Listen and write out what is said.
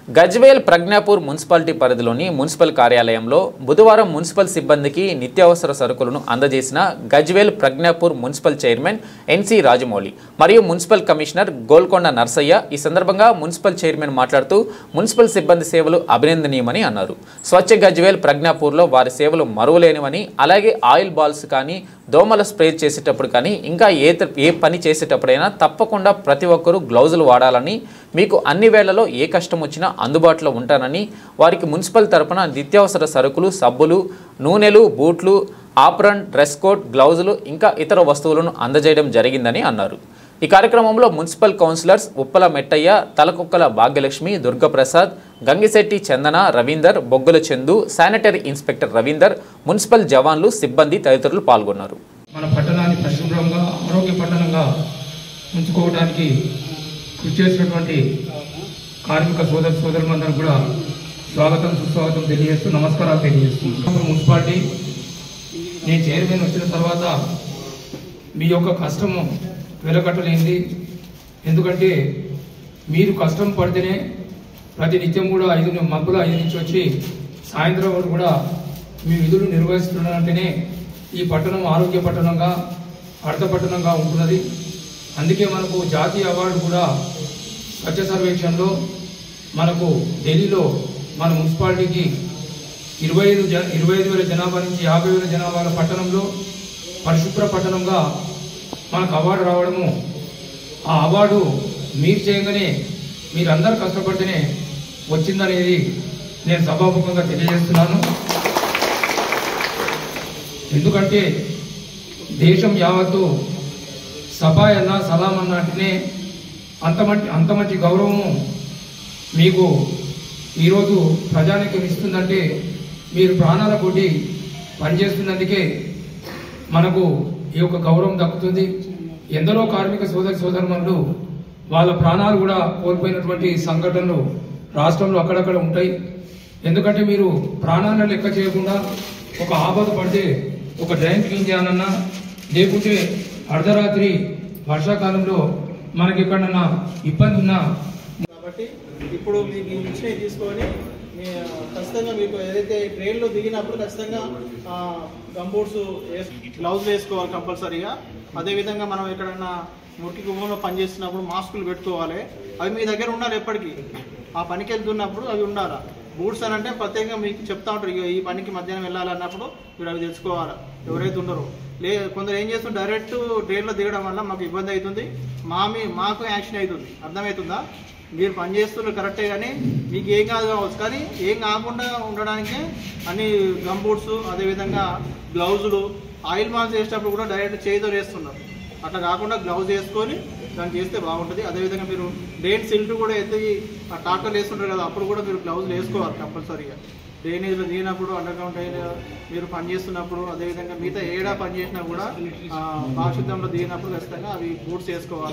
Gajwel Pragnapur municipality పరిధిలోని municipal కార్యాలయంలో బుధవారం మున్సిపల్ సిబ్బందికి నిత్యావసర సరుకులను అందజేసిన గజ్వేల్ ప్రజ్ఞాపూర్ మున్సిపల్ చైర్మన్ ఎన్సి రాజమౌళి మరియు మున్సిపల్ కమిషనర్ గోల్కొండ నర్సయ్య. ఈ సందర్భంగా మున్సిపల్ చైర్మన్ మాట్లాడుతూ మున్సిపల్ సిబ్బంది సేవలు అభినందనీయమని అన్నారు. స్వచ్ఛ గజ్వేల్ ప్రజ్ఞాపూర్లో వారి సేవలు మరువలేనివని, అలాగే ఆయిల్ బాల్స్ కానీ, దోమల స్ప్రే చేసేటప్పుడు కానీ, ఇంకా ఏ పని చేసేటప్పుడైనా తప్పకుండా ప్రతి ఒక్కరూ గ్లౌజులు వాడాలని, మీకు అన్ని వేళలో ఏ కష్టం వచ్చినా అందుబాటులో ఉంటానని, వారికి మున్సిపల్ తరపున నిత్యావసర సరుకులు, సబ్బులు, నూనెలు, బూట్లు, ఆప్రన్, డ్రెస్ కోడ్, గ్లౌజులు ఇంకా ఇతర వస్తువులను అందజేయడం జరిగిందని అన్నారు. ఈ కార్యక్రమంలో మున్సిపల్ కౌన్సిలర్స్ ఉప్పల మెట్టయ్య, తలకుక్కల భాగ్యలక్ష్మి, దుర్గప్రసాద్, గంగిశెట్టి చందన, రవీందర్, బొగ్గుల Chandu, sanitary inspector Ravinder, municipal జవాన్లు, సిబ్బంది తదితరులు పాల్గొన్నారు. మన పట్టణాన్ని పరిశుభ్రంగా ఆరోగ్య పట్టణంగా ఉంచుకోవడానికి కృషి చేసినటువంటి కార్మిక సోదరులందరూ కూడా స్వాగతం సుస్వాగతం తెలియజేస్తూ నమస్కారాలు తెలియజేస్తున్నాను. మున్సిపాలిటీ నేను చైర్మన్ వచ్చిన తర్వాత మీ యొక్క కష్టము వెలకట్టలేంది. ఎందుకంటే మీరు కష్టం పడితేనే ప్రతి నిత్యం కూడా మబ్బుల 5 నుంచి వచ్చి సాయంత్రం వరకు కూడా మీ విధులు నిర్వహిస్తున్నారంటేనే ఈ పట్టణం ఆరోగ్య పట్టణంగా, అర్థ పట్టణంగా ఉంటున్నది. అందుకే మనకు జాతీయ అవార్డు కూడా స్వచ్ఛ సర్వేక్షణలో మనకు ఢిల్లీలో మన మున్సిపాలిటీకి 25,000 జనాభా నుంచి 50,000 జనాభాల పట్టణంలో పరిశుభ్ర పట్టణంగా మనకు అవార్డు రావడము, ఆ అవార్డు మీరు చేయగానే, మీరందరూ కష్టపడితేనే వచ్చిందనేది నేను సభాముఖంగా తెలియజేస్తున్నాను. ఎందుకంటే దేశం యావత్తు సభాయ్ అన్నా సలాం అన్నట్టునే అంత మంచి గౌరవము మీకు ఈరోజు ప్రజానికి ఇస్తుందంటే మీరు ప్రాణాల కొద్ది పనిచేస్తున్నందుకే మనకు ఈ యొక్క గౌరవం దక్కుతుంది. ఎందరో కార్మిక సోదరుమణులు వాళ్ళ ప్రాణాలు కూడా కోల్పోయినటువంటి సంఘటనలు రాష్ట్రంలో అక్కడక్కడ ఉంటాయి. ఎందుకంటే మీరు ప్రాణాలను లెక్క చేయకుండా ఒక ఆపద పడితే ఒక డ్రైన్ క్లీన్ చేయాలన్నా, లేకుంటే అర్ధరాత్రి వర్షాకాలంలో మనకి ఎక్కడన్నా ఇబ్బంది ఉన్నా, కాబట్టి ఇప్పుడు మీకు ఇచ్చినవి తీసుకొని ఖచ్చితంగా మీకు ఏదైతే ట్రైన్లో దిగినప్పుడు ఖచ్చితంగా గంబూట్స్ గ్లౌజ్ వేసుకోవాలి కంపల్సరీగా. అదేవిధంగా మనం ఎక్కడన్నా మురికి గుమ్మంలో పనిచేస్తున్నప్పుడు మాస్కులు పెట్టుకోవాలి. అవి మీ దగ్గర ఉండాలి ఎప్పటికీ. ఆ పనికి వెళ్తున్నప్పుడు అవి ఉండాలి. బూట్స్ అని అంటే ప్రత్యేకంగా మీకు చెప్తా ఉంటారు, ఈ పనికి మధ్యాహ్నం వెళ్ళాలన్నప్పుడు మీరు అవి తెచ్చుకోవాలి. ఎవరైతే ఉండరో కొందరు ఏం చేస్తుంటే డైరెక్ట్ ట్రైన్లో దిగడం వల్ల మాకు ఇబ్బంది అవుతుంది, మాకు యాక్షన్ అవుతుంది. అర్థమవుతుందా? మీరు పనిచేస్తున్నారు కరెక్టే, కానీ మీకు ఏం కాదు కావచ్చు, కానీ ఏం కాకుండా ఉండడానికి అన్ని గమ్ బూట్స్, అదేవిధంగా గ్లౌజులు, ఆయిల్ మాల్స్ వేసేటప్పుడు కూడా డైరెక్ట్ చేయితో వేస్తున్నారు. అట్లా కాకుండా గ్లౌజ్ వేసుకొని దాన్ని చేస్తే బాగుంటుంది. అదేవిధంగా మీరు డ్రైన్ సిల్ట్ కూడా ఎత్తి ఆ టాకర్లు వేస్తుంటారు కదా, అప్పుడు కూడా మీరు గ్లౌజులు వేసుకోవాలి కంపల్సరీగా. డ్రైనేజ్లో దిగినప్పుడు, అండర్ గ్రౌండ్ మీరు పనిచేస్తున్నప్పుడు, అదేవిధంగా మిగతా ఏడా పని చేసినా కూడా పారిశుద్ధ్యంలో దిగినప్పుడు ఖచ్చితంగా అవి బూట్స్ వేసుకోవాలి.